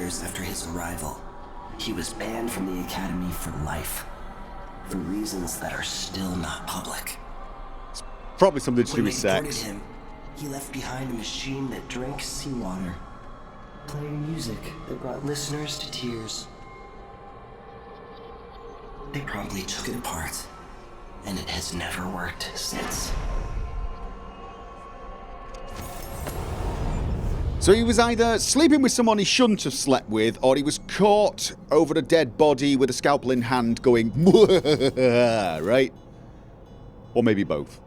years after his arrival, he was banned from the academy for life, for reasons that are still not public. Probably something to do with When they sex. deported him, he left behind a machine that drank seawater, playing music that brought listeners to tears. They probably took it apart, and it has never worked since. So he was either sleeping with someone he shouldn't have slept with, or he was caught over a dead body with a scalpel in hand going, right? Or maybe both.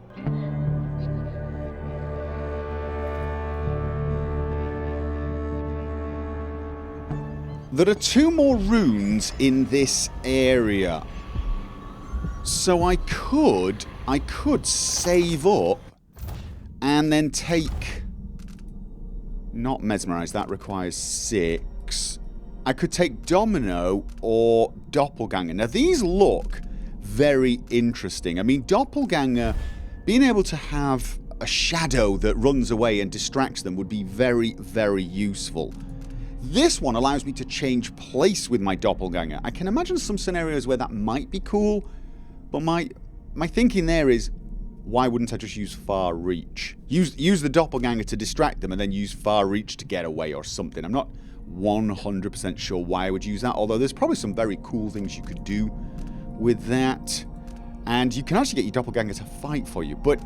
There are 2 more runes in this area. So I could save up and then take... Not Mesmerize, that requires 6. I could take Domino or Doppelganger. Now these look very interesting. I mean, Doppelganger, being able to have a shadow that runs away and distracts them would be very, very useful. This one allows me to change place with my Doppelganger. I can imagine some scenarios where that might be cool, but my thinking there is, why wouldn't I just use Far Reach? Use the Doppelganger to distract them and then use Far Reach to get away or something. I'm not 100% sure why I would use that, although there's probably some very cool things you could do with that. And you can actually get your Doppelganger to fight for you. But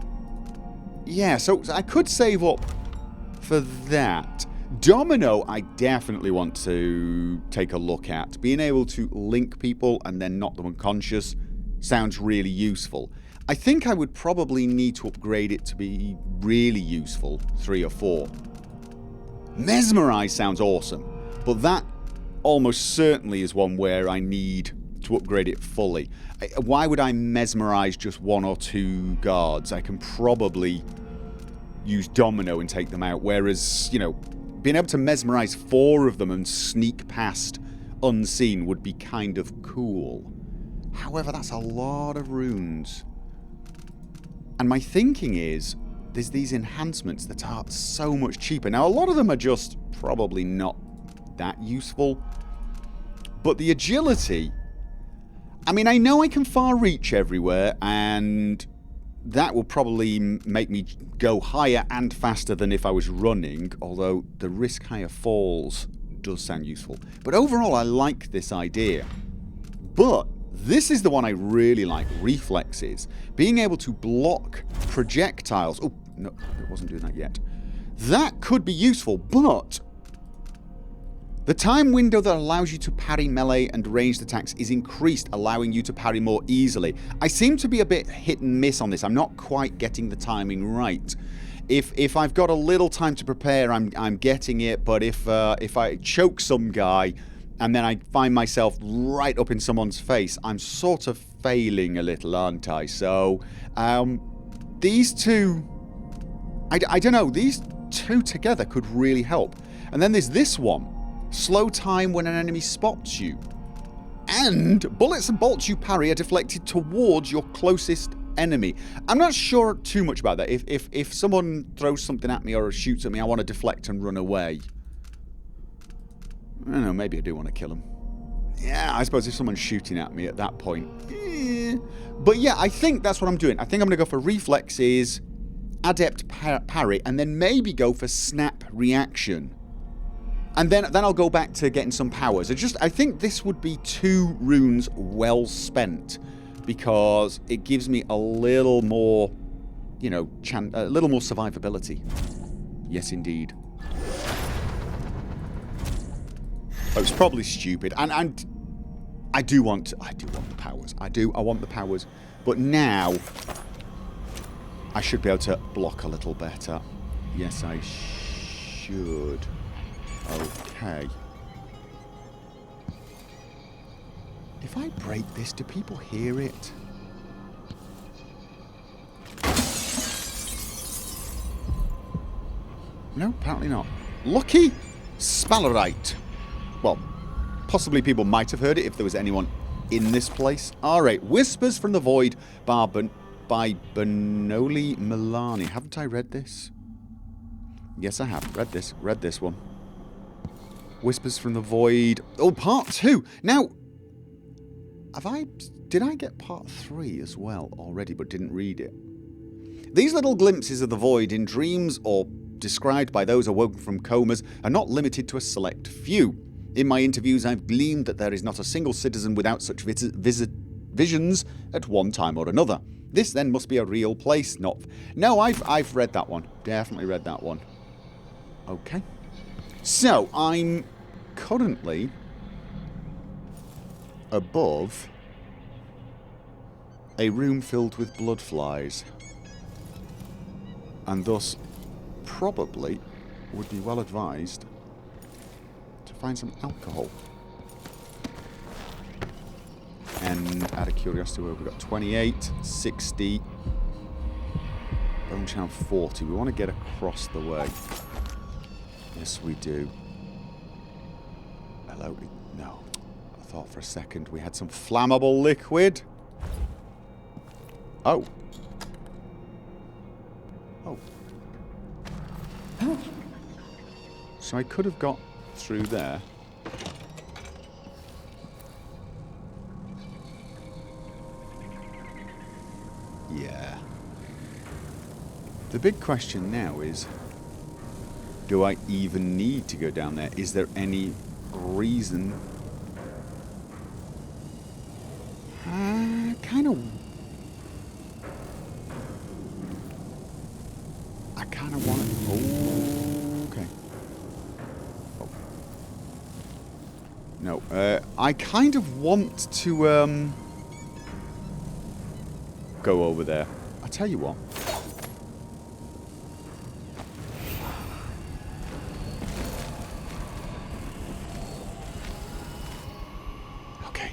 yeah, so I could save up for that. Domino, I definitely want to take a look at. Being able to link people and then knock them unconscious sounds really useful. I think I would probably need to upgrade it to be really useful, 3 or 4. Mesmerize sounds awesome, but that almost certainly is one where I need to upgrade it fully. Why would I mesmerize just 1 or 2 guards? I can probably use Domino and take them out, whereas, you know, being able to mesmerize 4 of them and sneak past unseen would be kind of cool. However, that's a lot of runes. And my thinking is, there's these enhancements that are so much cheaper. Now, a lot of them are just probably not that useful. But the agility... I mean, I know I can far reach everywhere, and that will probably make me go higher and faster than if I was running, although the risk higher falls does sound useful. But overall, I like this idea. But this is the one I really like, reflexes. Being able to block projectiles. Oh, no, it wasn't doing that yet. That could be useful, but the time window that allows you to parry melee and ranged attacks is increased, allowing you to parry more easily. I seem to be a bit hit and miss on this. I'm not quite getting the timing right. If I've got a little time to prepare, I'm getting it, but if I choke some guy and then I find myself right up in someone's face, I'm sort of failing a little, aren't I? So, these two... I don't know, these two together could really help. And then there's this one. Slow time when an enemy spots you. And bullets and bolts you parry are deflected towards your closest enemy. I'm not sure too much about that. If someone throws something at me or shoots at me, I want to deflect and run away. I don't know, maybe I do want to kill him. Yeah, I suppose if someone's shooting at me at that point. But yeah, I think that's what I'm doing. I think I'm going to go for reflexes, adept parry, and then maybe go for snap reaction. And then I'll go back to getting some powers. I think this would be 2 runes well spent, because it gives me a little more, you know, a little more survivability. Yes, indeed. Oh, it's probably stupid, and I do want the powers. I want the powers, but now I should be able to block a little better. Yes, I should. Okay. If I break this, do people hear it? No, apparently not. Lucky Spallerite. Well, possibly people might have heard it if there was anyone in this place. Alright, Whispers from the Void by Benoli Milani. Haven't I read this? Yes, I have. Read this one. Whispers from the Void. Oh, part 2. Now, did I get part 3 as well already, but didn't read it? These little glimpses of the Void in dreams or described by those awoken from comas are not limited to a select few. In my interviews, I've gleaned that there is not a single citizen without such visions at one time or another. This then must be a real place, not... No, I've read that one. Definitely read that one. Okay. So, I'm currently above a room filled with blood flies. And thus, probably would be well advised to find some alcohol. And out of curiosity, we've got 28, 60, Bone Channel 40. We want to get across the way. Yes, we do. Hello? No. I thought for a second we had some flammable liquid. Oh. Oh. So I could have got through there. Yeah. The big question now is, do I even need to go down there? Is there any reason? I kind of want it. Oh, okay. Oh. No, I kind of want to, go over there. I tell you what. Okay.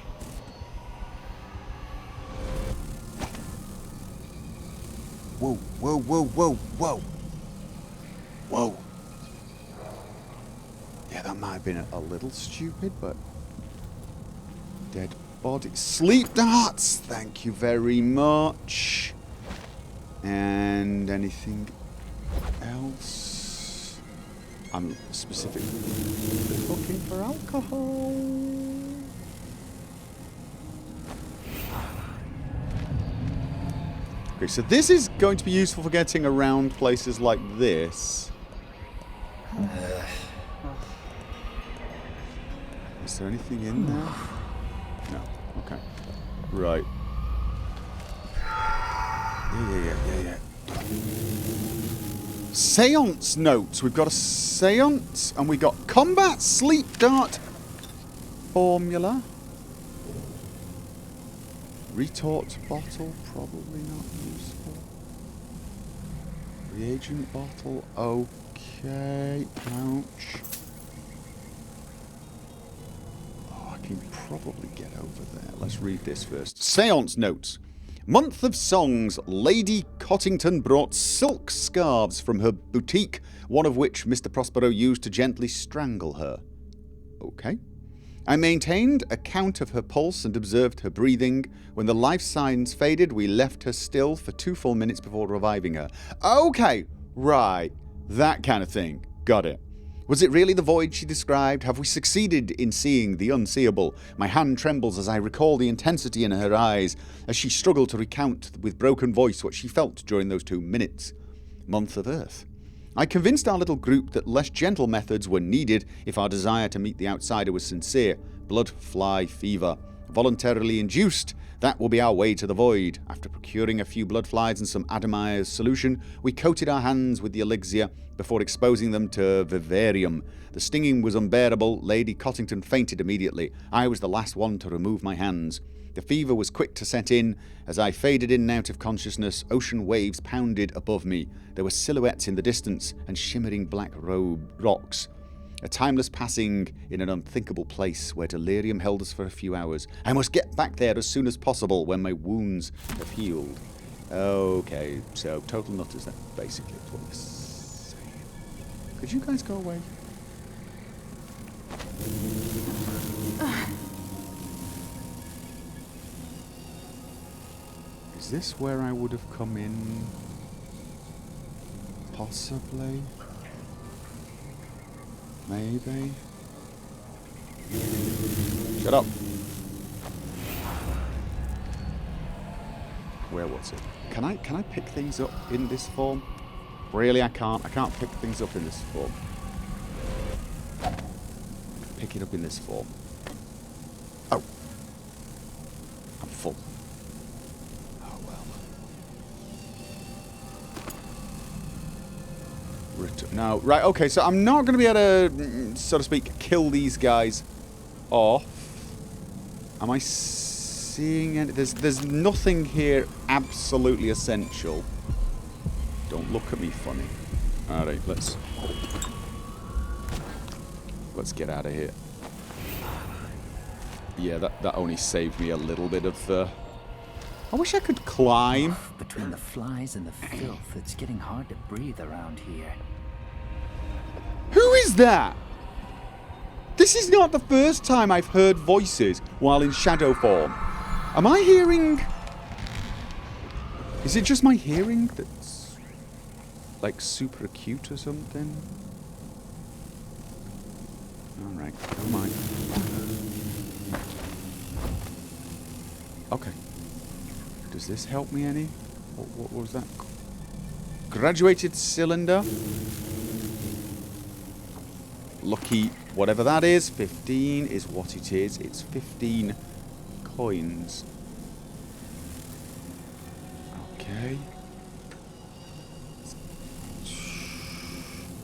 Whoa, whoa, whoa, whoa, whoa. Whoa. Yeah, that might have been a little stupid, but... Dead body. Sleep darts! Thank you very much. And anything else? I'm specifically looking for alcohol. Okay, so this is going to be useful for getting around places like this. Is there anything in there? No. Okay. Right. Yeah. Seance notes. We've got a seance, and we got combat sleep dart formula. Retort bottle, probably not useful. Reagent bottle, okay. Pouch. Oh, I can probably get over there. Let's read this first. Seance notes. Month of songs. Lady Cottington brought silk scarves from her boutique, one of which Mr. Prospero used to gently strangle her. Okay. I maintained a count of her pulse and observed her breathing. When the life signs faded, we left her still for 2 full minutes before reviving her. Okay, right. That kind of thing. Got it. Was it really the void she described? Have we succeeded in seeing the unseeable? My hand trembles as I recall the intensity in her eyes as she struggled to recount with broken voice what she felt during those 2 minutes. Month of Earth. I convinced our little group that less gentle methods were needed if our desire to meet the outsider was sincere. Blood fly fever. Voluntarily induced, that will be our way to the void. After procuring a few blood flies and some Adamire's solution, we coated our hands with the elixir before exposing them to vivarium. The stinging was unbearable. Lady Cottington fainted immediately. I was the last one to remove my hands. The fever was quick to set in. As I faded in and out of consciousness, ocean waves pounded above me. There were silhouettes in the distance and shimmering black rocks. A timeless passing in an unthinkable place where delirium held us for a few hours. I must get back there as soon as possible when my wounds have healed. Okay, so total nutters then, basically, is what you're saying. Could you guys go away? Is this where I would have come in? Possibly. Maybe. Shut up. Where was it? Can I pick things up in this form? Really, I can't. I can't pick things up in this form. Pick it up in this form. Oh. I'm full. Oh, well. No, right, okay, so I'm not going to be able to, so to speak, kill these guys off. Am I seeing any? There's nothing here absolutely essential. Don't look at me funny. Alright, let's get out of here. Yeah, that only saved me a little bit of I wish I could climb. Between the flies and the filth, it's getting hard to breathe around here. Who is that? This is not the first time I've heard voices while in shadow form. Am I hearing... Is it just my hearing that's... like super acute or something? Alright, never mind. Okay. Does this help me any? What was that? Graduated cylinder. Lucky whatever that is. 15 is what it is. It's 15 coins. Okay.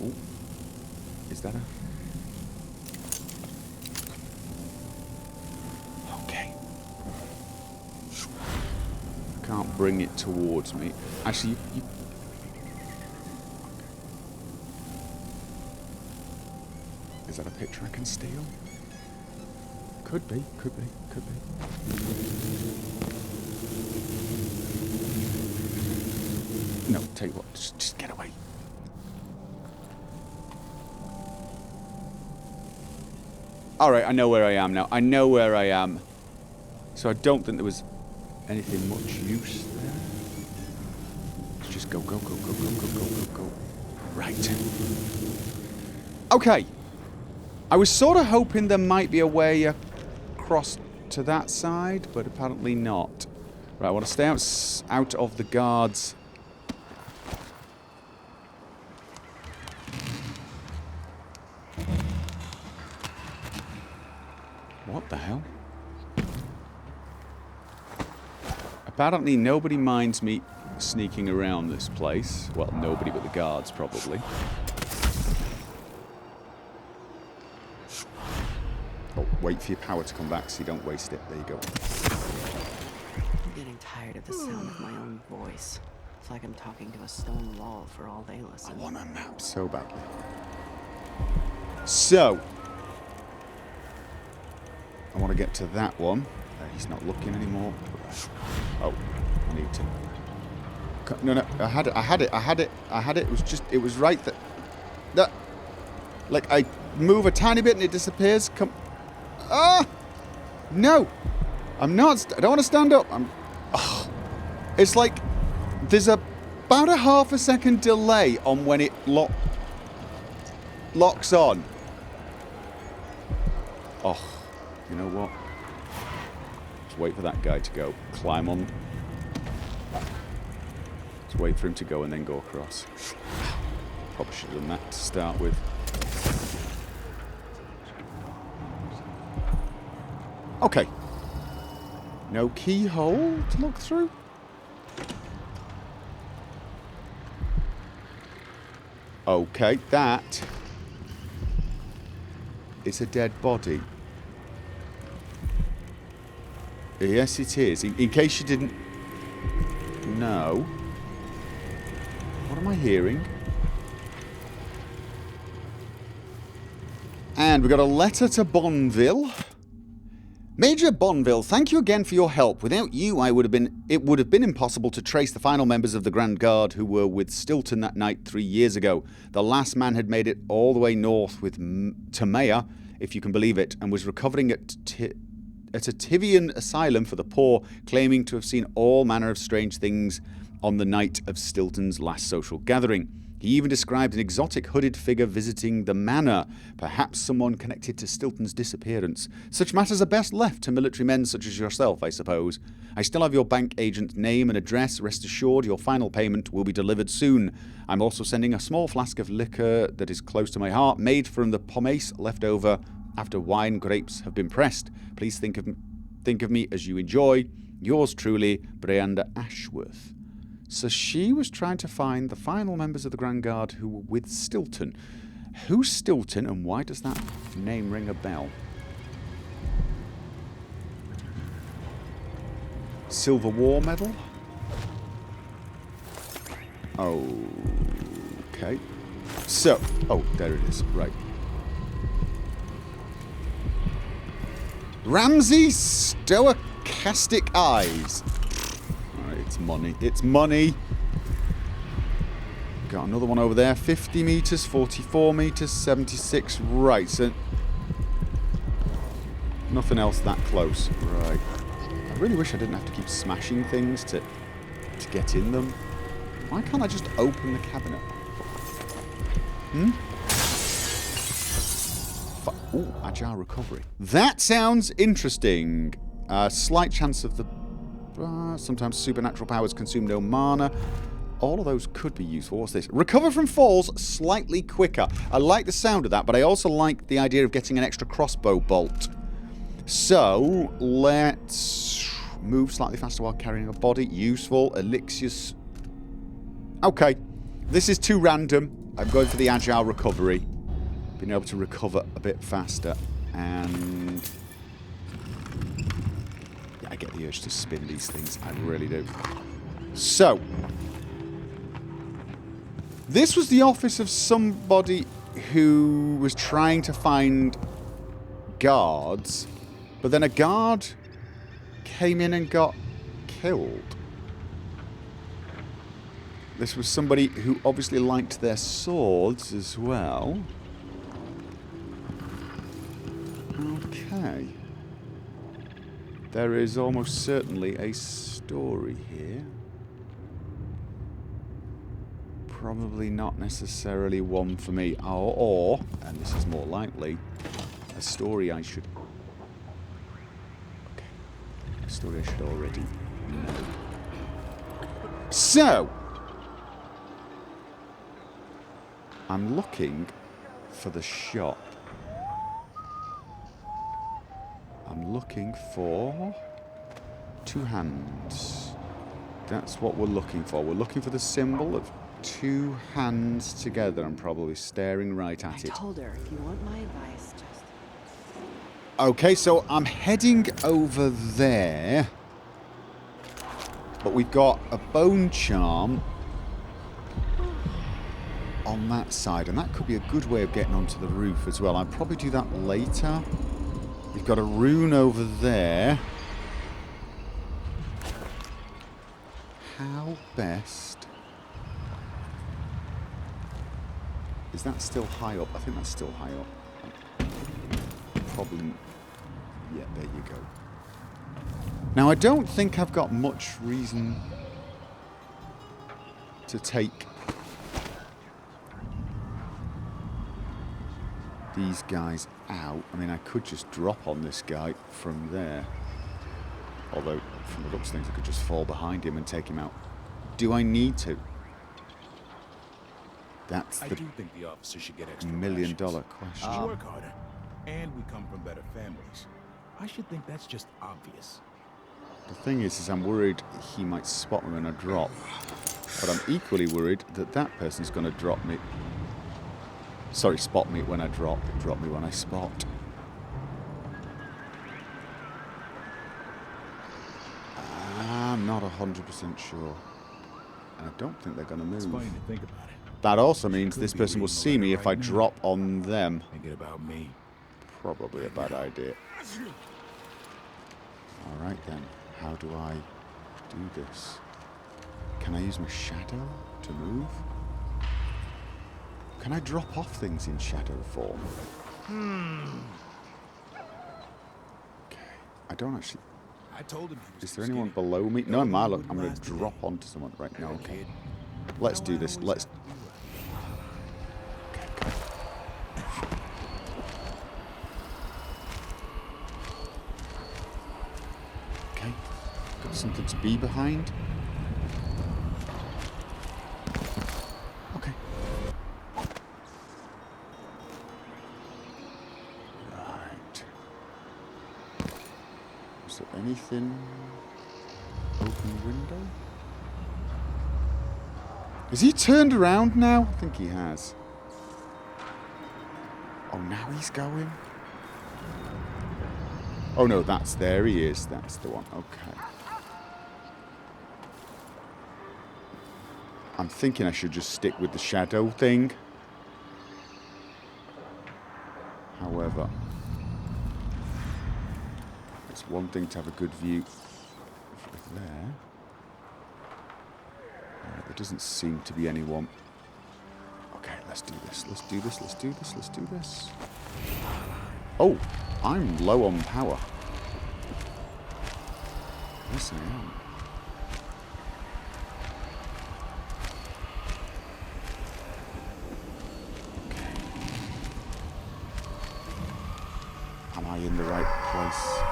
Ooh. Is that a... Okay. I can't bring it towards me. Actually, you... Is that a picture I can steal? Could be, could be, could be. No, tell you what, just get away. Alright, I know where I am now. I know where I am. So I don't think there was anything much use there. Let's just go, go, go, go, go, go, go, go, go. Right. Okay. I was sort of hoping there might be a way across to that side, but apparently not. Right, I want to stay out of the guards. What the hell? Apparently nobody minds me sneaking around this place. Well, nobody but the guards, probably. Oh, wait for your power to come back so you don't waste it. There you go. I'm getting tired of the sound of my own voice. It's like I'm talking to a stone wall for all they listen. I want a map so badly. So, I want to get to that one. He's not looking anymore. Oh, I need to... No, no, I had it. It was right that... That... Like, I move a tiny bit and it disappears. Come... Ah! No! I'm not... I don't want to stand up. It's like... There's about a half a second delay on when it locks on. Oh, you know what? Just wait for that guy to go. Climb on. Just wait for him to go and then go across. Probably should have done that to start with. Okay. No keyhole to look through? Okay, that is a dead body. Yes, it is. In case you didn't know. What am I hearing? And we got a letter to Bonneville. Major Bonneville, thank you again for your help. Without you, it would have been impossible to trace the final members of the Grand Guard who were with Stilton that night 3 years ago. The last man had made it all the way north to Maya, if you can believe it, and was recovering at a Tivian asylum for the poor, claiming to have seen all manner of strange things on the night of Stilton's last social gathering. He even described an exotic hooded figure visiting the manor, perhaps someone connected to Stilton's disappearance. Such matters are best left to military men such as yourself, I suppose. I still have your bank agent's name and address. Rest assured your final payment will be delivered soon. I'm also sending a small flask of liquor that is close to my heart, made from the pomace left over after wine grapes have been pressed. Please think of me as you enjoy. Yours truly, Brianda Ashworth. So she was trying to find the final members of the Grand Guard who were with Stilton. Who's Stilton and why does that name ring a bell? Silver War Medal? Okay. So, oh, there it is. Right. Ramsey Stochastic Eyes. It's money. It's money. Got another one over there. 50 metres, 44 metres, 76. Right, so nothing else that close. Right. I really wish I didn't have to keep smashing things to get in them. Why can't I just open the cabinet? Ooh, agile recovery. That sounds interesting. Slight chance of the... sometimes supernatural powers consume no mana. All of those could be useful. What's this? Recover from falls slightly quicker. I like the sound of that, but I also like the idea of getting an extra crossbow bolt. So, let's move slightly faster while carrying a body. Useful. Elixirs. Okay. This is too random. I'm going for the agile recovery. Being able to recover a bit faster. And... I get the urge to spin these things. I really do. So. This was the office of somebody who was trying to find guards. But then a guard came in and got killed. This was somebody who obviously liked their swords as well. Okay. There is almost certainly a story here. Probably not necessarily one for me. Or, and this is more likely, a story I should... Okay. A story I should already know. So! I'm looking for the shop. I'm looking for 2 hands. That's what we're looking for. We're looking for the symbol of 2 hands together. I'm probably staring right at it. I told her, if you want my advice, just... Okay, so I'm heading over there. But we've got a bone charm on that side. And that could be a good way of getting onto the roof as well. I'll probably do that later. We've got a rune over there. How best... Is that still high up? I think that's still high up. Probably... Yeah, there you go. Now, I don't think I've got much reason to take these guys out. I mean, I could just drop on this guy from there. Although, from the looks of things, I could just fall behind him and take him out. Do I need to? That's the I do think the officer should get extra million-dollar question. We work harder, and we come from better families. I should think that's just obvious. The thing is I'm worried he might spot me when I drop. But I'm equally worried that that person's going to drop me. Sorry, spot me when I drop. Drop me when I spot. I'm not 100% sure. And I don't think they're going to move. It's funny to think about it. That also means this person will see me if I drop on them. Thinking about me. Probably a bad idea. Alright then. How do I do this? Can I use my shadow to move? Can I drop off things in shadow form? Okay. I don't actually... I told him he was Is there anyone below me? No, I'm going to drop onto someone right now. Okay. Let's do this. Let's... Something to be behind. Okay. Right. Is there anything? Open window? Has he turned around now? I think he has. Oh, now he's going. Oh no, there he is. That's the one. Okay. I'm thinking I should just stick with the shadow thing. However, it's one thing to have a good view of there. There doesn't seem to be anyone. Okay, let's do this. Let's do this. Let's do this. Let's do this. Oh, I'm low on power. Yes, I am. Am I in the right place?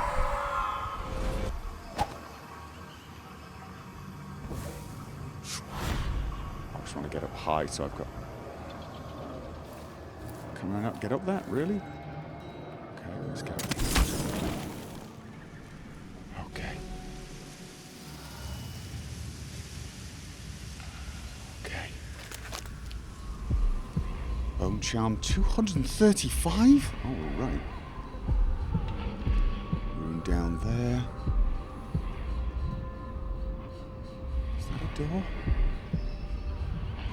I just want to get up high, so I've got... Can I not get up that? Really? Okay, let's go. Okay. Okay. Bone charm 235? Oh, right. Room down there. Is that a door?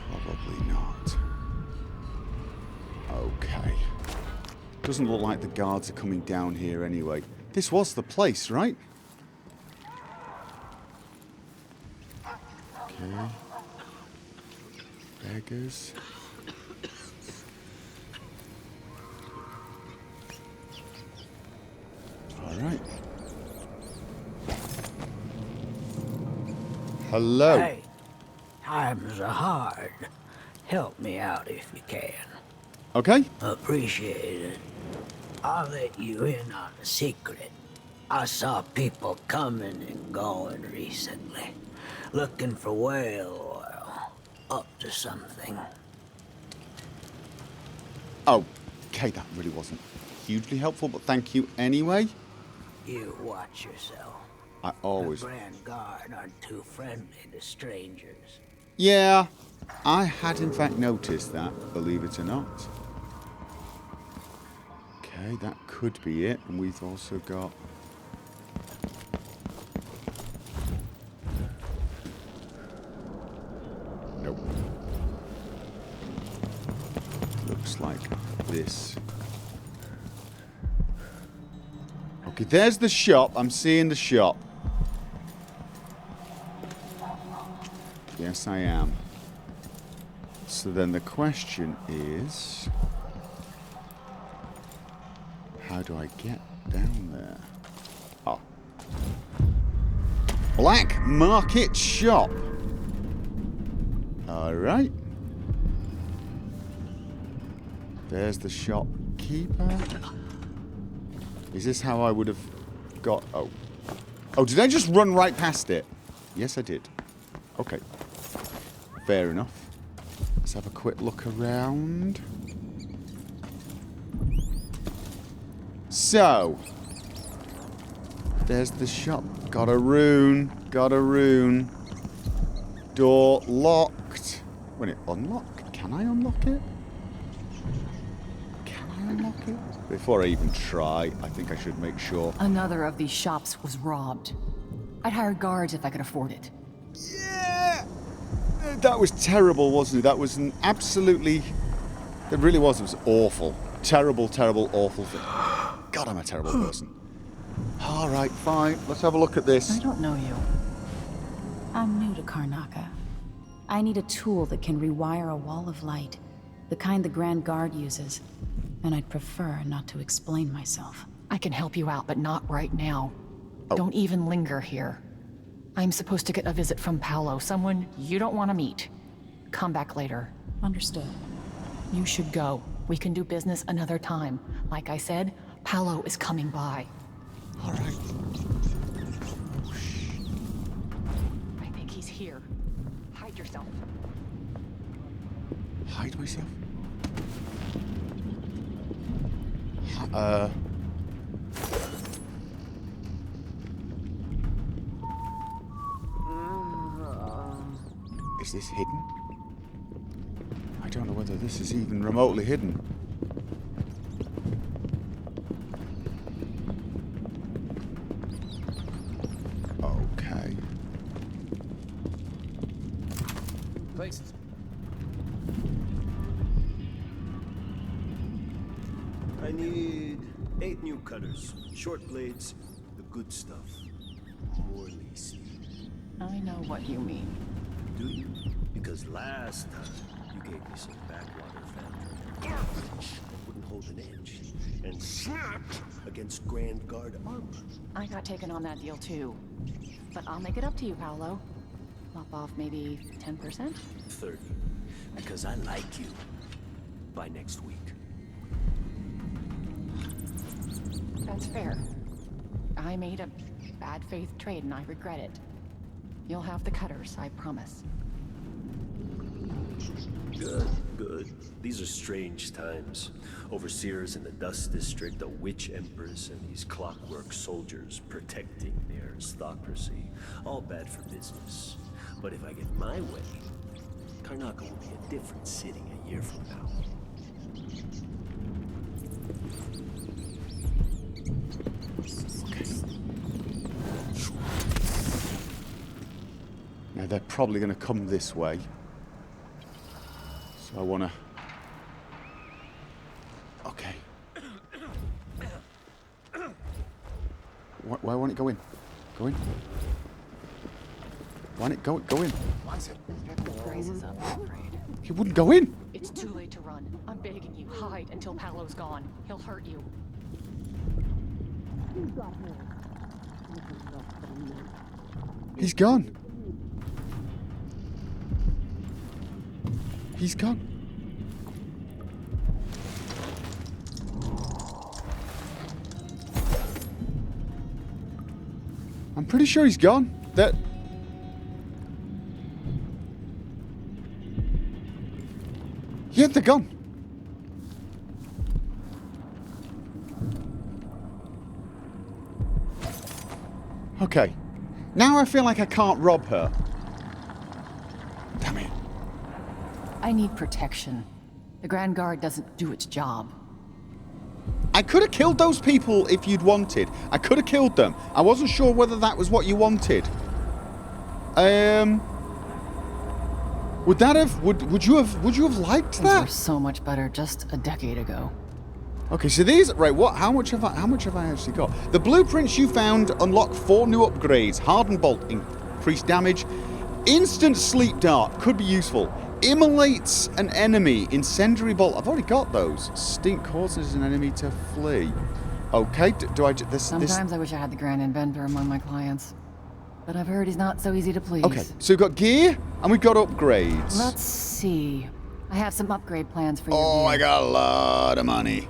Probably not. Okay. Doesn't look like the guards are coming down here anyway. This was the place, right? Okay. Beggars. Alright. Hello. Hey, times are hard. Help me out if you can. Okay. Appreciate it. I'll let you in on a secret. I saw people coming and going recently, looking for whale oil, up to something. Okay, that really wasn't hugely helpful, but thank you anyway. You watch yourself. I always... The Grand Guard aren't too friendly to strangers. Yeah, I had in fact noticed that, believe it or not. Okay, that could be it, and we've also got... Nope. Looks like this. Okay, there's the shop. I'm seeing the shop. Yes, I am. So then the question is... How do I get down there? Oh. Black Market Shop. Alright. There's the shopkeeper. Is this how I would have got... Oh. Oh, did I just run right past it? Yes, I did. Okay. Fair enough. Let's have a quick look around. So, there's the shop. Got a rune. Got a rune. Door locked. When it unlocked, can I unlock it? Can I unlock it? Before I even try, I think I should make sure. Another of these shops was robbed. I'd hire guards if I could afford it. Yeah! That was terrible, wasn't it? That was an absolutely... It really was. It was awful. Terrible, terrible, awful thing. God, I'm a terrible person. Alright, fine. Let's have a look at this. I don't know you. I'm new to Karnaca. I need a tool that can rewire a wall of light, the kind the Grand Guard uses, and I'd prefer not to explain myself. I can help you out, but not right now. Oh. Don't even linger here. I'm supposed to get a visit from Paolo, someone you don't want to meet. Come back later. Understood. You should go. We can do business another time. Like I said, Paolo is coming by. Alright. He's here. Hide yourself. Hide myself? Is this hidden? I don't know whether this is even remotely hidden. Okay. Places. I need 8 new cutters, short blades, the good stuff. More leasing. I know what you mean. Do you? Because last time you gave me some backwater foundry garbage that wouldn't hold an inch and snapped against Grand Guard armor. I got taken on that deal too. But I'll make it up to you, Paolo. Lop off maybe 10%? 30. Because I like you. By next week. That's fair. I made a bad faith trade and I regret it. You'll have the cutters, I promise. Good, good. These are strange times. Overseers in the Dust District, a witch empress, and these clockwork soldiers protecting their aristocracy. All bad for business. But if I get my way, Karnaca will be a different city a year from now. Now they're probably going to come this way. So I want to... Okay. Why won't it go in? Go in. Why won't it go in? Raises up, I'm afraid. He wouldn't go in. It's too late to run. I'm begging you, hide until Paolo's gone. He'll hurt you. He's gone. He's gone. I'm pretty sure he's gone. That... Yeah, they're gone. Okay. Now I feel like I can't rob her. Damn it. I need protection. The Grand Guard doesn't do its job. I could have killed those people if you'd wanted. I could have killed them. I wasn't sure whether that was what you wanted. Would that have... Would you have liked Things were that? so much better just a decade ago. Okay, so these... Right, what? How much have I actually got? The blueprints you found unlock 4 new upgrades. Hardened Bolt, increased damage. Instant Sleep Dart, could be useful. Immolates an enemy. Incendiary Bolt, I've already got those. Stink causes an enemy to flee. Okay, do I... Sometimes I wish I had the Grand Inventor among my clients. But I've heard he's not so easy to please. Okay, so we've got gear, and we've got upgrades. Let's see. I have some upgrade plans for you. Oh, I got a lot of money.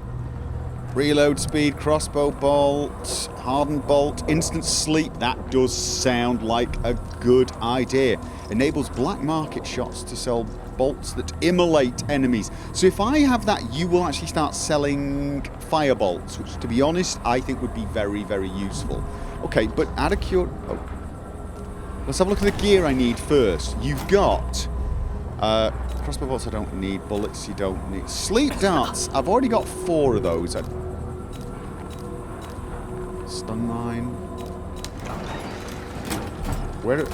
Reload speed, crossbow bolt, hardened bolt, instant sleep. That does sound like a good idea. Enables black market shots to sell bolts that immolate enemies. So if I have that, you will actually start selling fire bolts, which, to be honest, I think would be very, very useful. Okay, but add a cure... Oh. Let's have a look at the gear I need first. You've got... crossbow bolts I don't need. Bullets you don't need. Sleep darts. I've already got 4 of those. Stun mine. Where...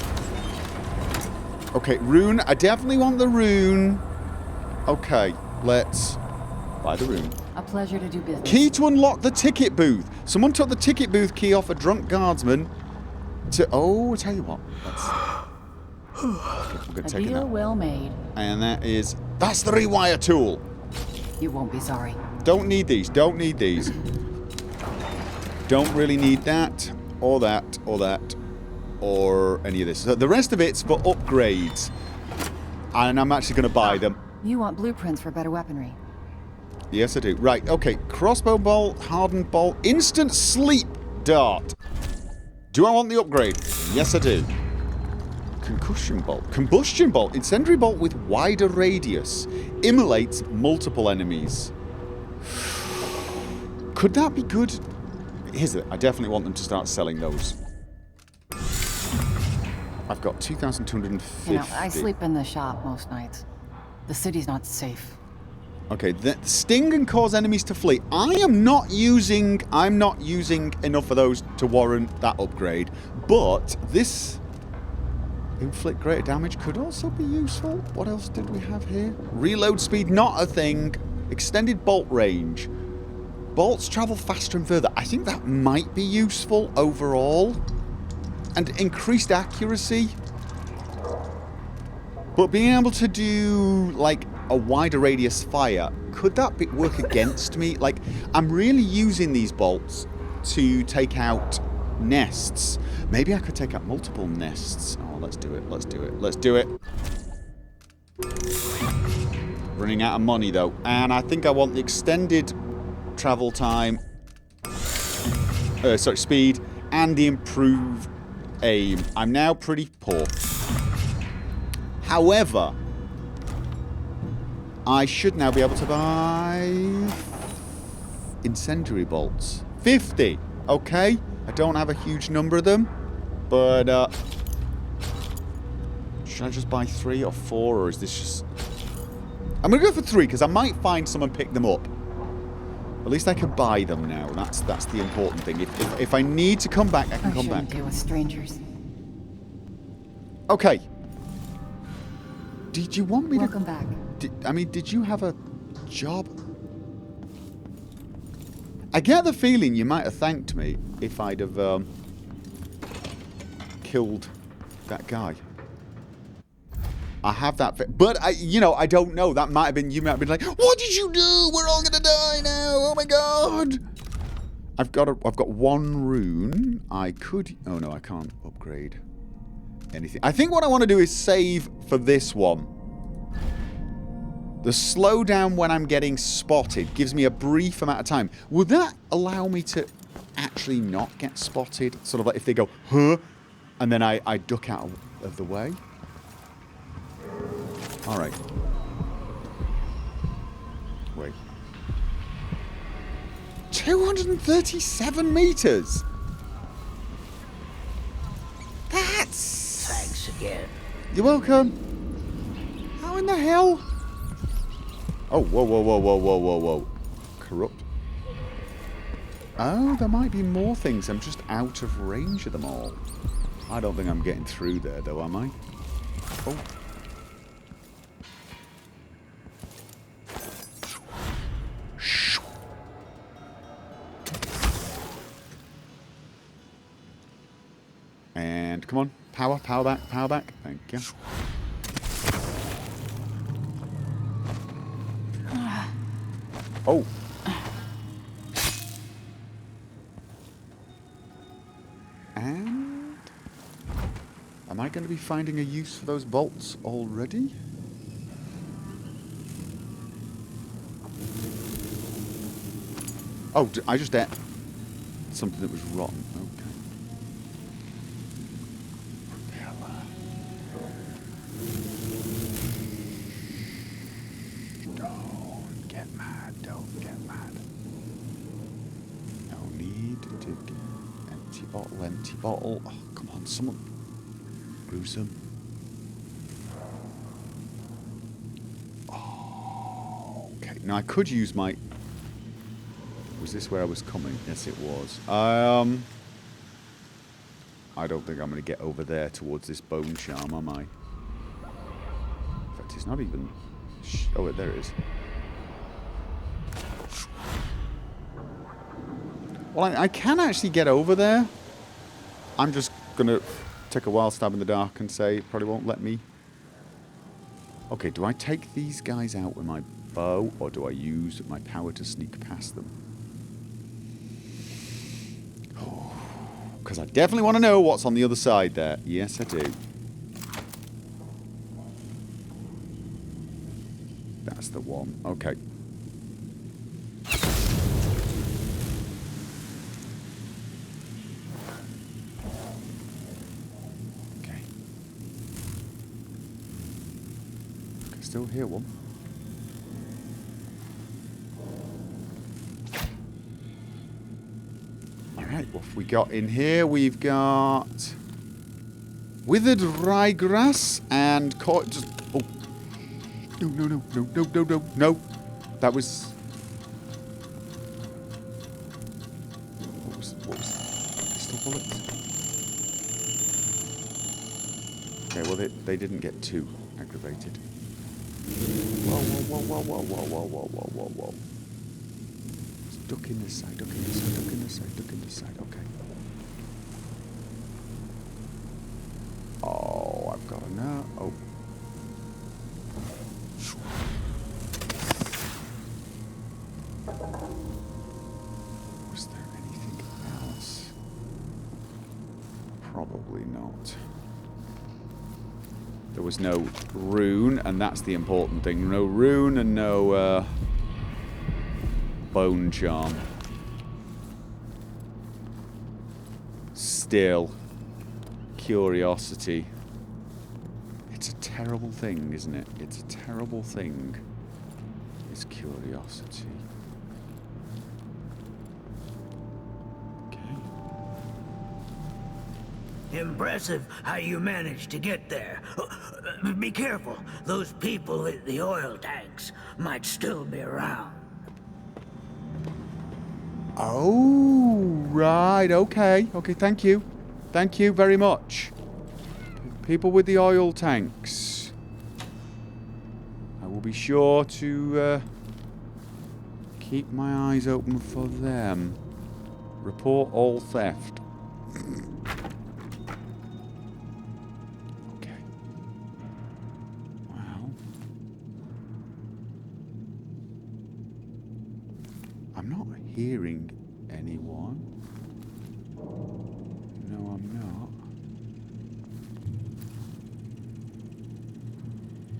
Okay, rune. I definitely want the rune. Okay, let's buy the rune. A pleasure to do business. Key to unlock the ticket booth. Someone took the ticket booth key off a drunk guardsman to... Oh, I'll tell you what. We're going to A take it deal now. well made. And that is... That's the rewire tool. You won't be sorry. Don't need these. Don't need these. Don't really need that, or that, or that, or any of this. So the rest of it's for upgrades. And I'm actually going to buy them. You want blueprints for better weaponry. Yes, I do. Right, okay. Crossbow bolt, hardened bolt, instant sleep dart. Do I want the upgrade? Yes, I do. Concussion bolt. Combustion bolt. Incendiary bolt with wider radius. Immolates multiple enemies. Could that be good? Here's it. I definitely want them to start selling those. I've got 2,250. You know, I sleep in the shop most nights. The city's not safe. Okay, sting and cause enemies to flee. I'm not using enough of those to warrant that upgrade. But this inflict greater damage could also be useful. What else did we have here? Reload speed, not a thing. Extended bolt range. Bolts travel faster and further. I think that might be useful overall. And increased accuracy. But being able to do, like, a wider radius fire, could that work against me? Like, I'm really using these bolts to take out nests. Maybe I could take out multiple nests. Oh, let's do it. Let's do it. Let's do it. Running out of money, though. And I think I want the extended travel time. Sorry, speed. And the improved aim. I'm now pretty poor. However, I should now be able to buy incendiary bolts. 50. Okay. I don't have a huge number of them. But, should I just buy 3 or 4? Or is this just... I'm going to go for 3 because I might find someone pick them up. At least I can buy them now. That's the important thing. If I need to come back, I can come back. Deal with strangers. Okay. Did you want me Welcome back. Did you have a job? I get the feeling you might have thanked me if I'd have killed that guy. I have that, but I don't know. That might have been, you might have been like, "What did you do? We're all gonna die now! Oh my god!" I've got 1 rune. I could. Oh no, I can't upgrade anything. I think what I want to do is save for this one. The slowdown when I'm getting spotted gives me a brief amount of time. Would that allow me to actually not get spotted? Sort of like if they go, huh? And then I duck out of the way? Alright. Wait. 237 meters! That's... Thanks again. You're welcome. How in the hell? Oh, whoa, whoa, whoa, whoa, whoa, whoa, whoa. Corrupt. Oh, there might be more things. I'm just out of range of them all. I don't think I'm getting through there, though, am I? Oh. And come on. Power back, power back. Thank you. Oh. And am I going to be finding a use for those bolts already? Oh, I just ate something that was rotten. Okay. Propeller. Don't get mad. Don't get mad. No need to get empty bottle, empty bottle. Oh, come on, someone. Gruesome. Oh, okay. Now I could use my... Was this where I was coming? Yes, it was. I don't think I'm going to get over there towards this bone charm, am I? In fact, it's not even... Oh, wait, there it is. Well, I can actually get over there. I'm just going to take a wild stab in the dark and say it probably won't let me. Okay, do I take these guys out with my bow, or do I use my power to sneak past them? Because I definitely want to know what's on the other side there. Yes, I do. That's the one. Okay. Okay. still hear one. Alright, what have we got in here? We've got withered ryegrass and just oh. No. That was what was pistol bullets? Okay, well they didn't get too aggravated. Whoa. Duck in this side, duck in this side, okay. Oh, I've got enough. Oh. Was there anything else? Probably not. There was no rune, and that's the important thing. No rune and no bone charm. Still, curiosity. It's a terrible thing, isn't it? It's a terrible thing. It's curiosity. Impressive how you managed to get there. Be careful. Those people in the oil tanks might still be around. Oh, right. Okay. Okay, thank you. Thank you very much. People with the oil tanks. I will be sure to keep my eyes open for them. Report all theft. I'm not hearing anyone. No, I'm not.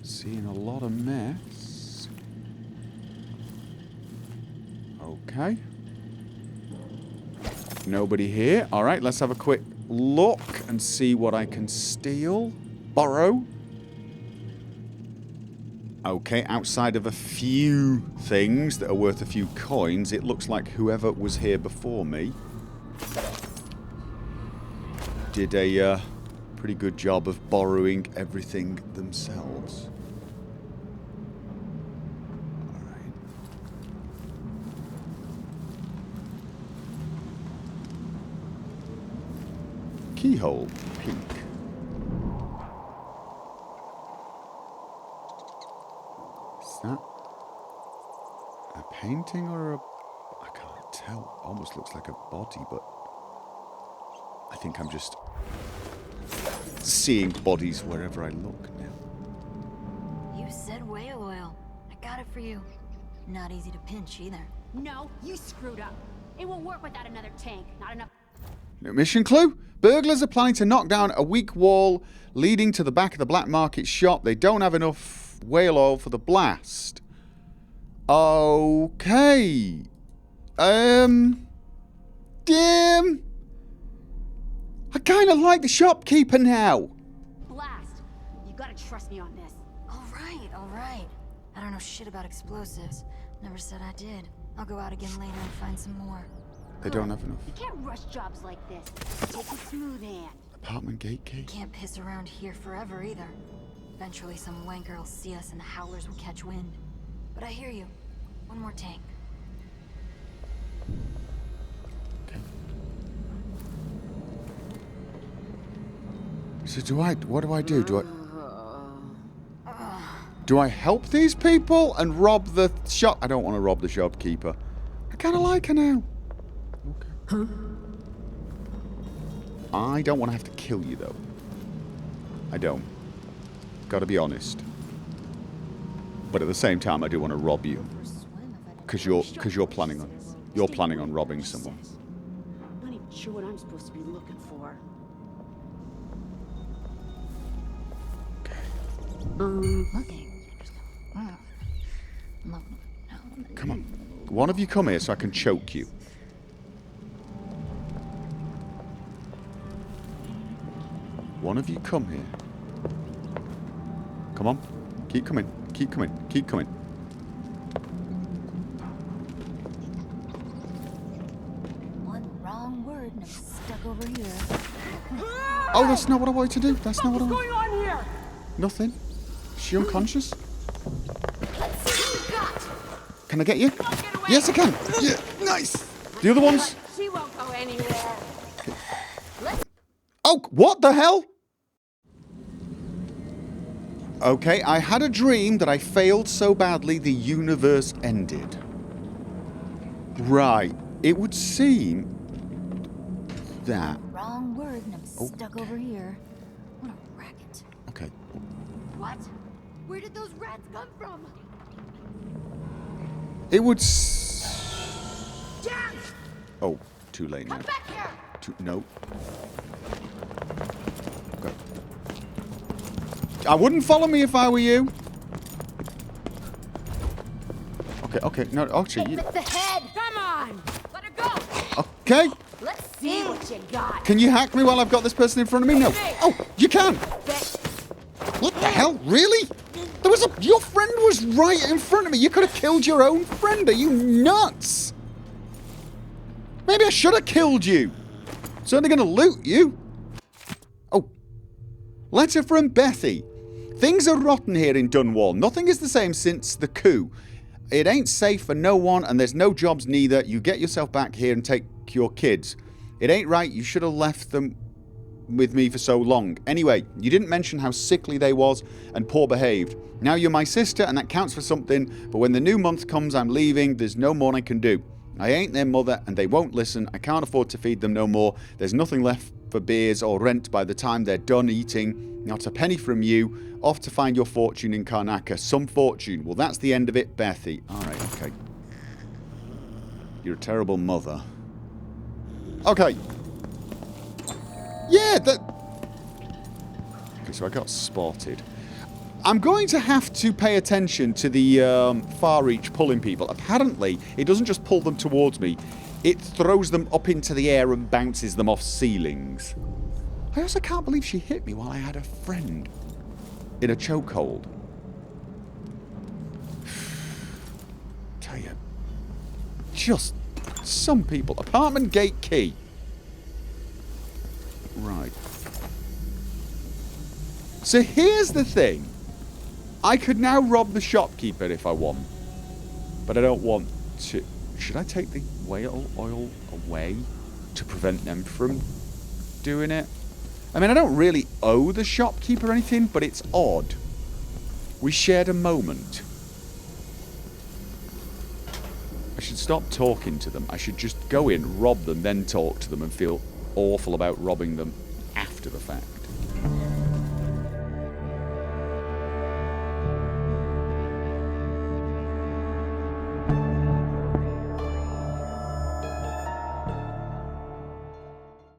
Seeing a lot of mess. Okay. Nobody here. Alright, let's have a quick look and see what I can steal. Borrow. Okay, outside of a few things that are worth a few coins, it looks like whoever was here before me did a pretty good job of borrowing everything themselves. Alright. Keyhole, pink. That a painting or a... I can't tell. Almost looks like a body, but I think I'm just seeing bodies wherever I look now. You said whale oil. I got it for you. Not easy to pinch either. No, you screwed up. It won't work without another tank. Not enough. No mission clue? Burglars are planning to knock down a weak wall leading to the back of the black market shop. They don't have enough whale oil for the blast. Okay. Damn. I kind of like the shopkeeper now. Blast. You gotta trust me on this. All right. I don't know shit about explosives. Never said I did. I'll go out again later and find some more. They don't have enough. You can't rush jobs like this. Take it smooth, Ann. Apartment gate key. Can't piss around here forever either. Eventually some wanker will see us and the howlers will catch wind. But I hear you. One more tank. Okay. So what do I do? Do I help these people and rob the shop? I don't want to rob the shopkeeper. I kind of like her now. Okay. Huh? I don't want to have to kill you though. I don't. Gotta be honest. But at the same time, I do want to rob you, because you're planning on robbing someone. I'm not even sure what I'm supposed to be looking for. Come on, one of you come here so I can choke you. One of you come here. Come on. Keep coming. Keep coming. Keep coming. One wrong word and I'm stuck over here. Oh, that's not what I wanted to do. That's not what I wanted. What's going on here? Nothing. Is she unconscious? Let's see what you got. Can I get you? Yes, I can. Yeah, nice. The other ones? She won't go anywhere. Oh, what the hell? Okay, I had a dream that I failed so badly the universe ended. Right. It would seem that... Wrong word and I'm stuck over here. What a racket. Okay. What? Where did those rats come from? It would... Jack! Oh, too late now. Come back here! No. Okay. I wouldn't follow me if I were you. Okay. No, actually... With the head! Come on! Let her go! Okay. Let's see what you got. Can you hack me while I've got this person in front of me? No. Oh, you can. What the hell? Really? Your friend was right in front of me. You could have killed your own friend. Are you nuts? Maybe I should have killed you. Certainly going to loot you. Oh. Letter from Bethy. Things are rotten here in Dunwall. Nothing is the same since the coup. It ain't safe for no one and there's no jobs neither. You get yourself back here and take your kids. It ain't right. You should have left them with me for so long. Anyway, you didn't mention how sickly they was and poor behaved. Now you're my sister and that counts for something, but when the new month comes I'm leaving. There's no more I can do. I ain't their mother and they won't listen. I can't afford to feed them no more. There's nothing left for beers or rent by the time they're done eating. Not a penny from you. Off to find your fortune in Karnaca. Some fortune. Well, that's the end of it, Bethy. Alright, okay. You're a terrible mother. Okay. Yeah, that... Okay, so I got spotted. I'm going to have to pay attention to the far reach pulling people. Apparently, it doesn't just pull them towards me. It throws them up into the air and bounces them off ceilings. I also can't believe she hit me while I had a friend in a chokehold. Tell you, just some people. Apartment gate key. Right. So here's the thing. I could now rob the shopkeeper if I want. But I don't want to. Should I take the whale oil away to prevent them from doing it? I mean, I don't really owe the shopkeeper anything, but it's odd. We shared a moment. I should stop talking to them. I should just go in, rob them, then talk to them and feel awful about robbing them after the fact.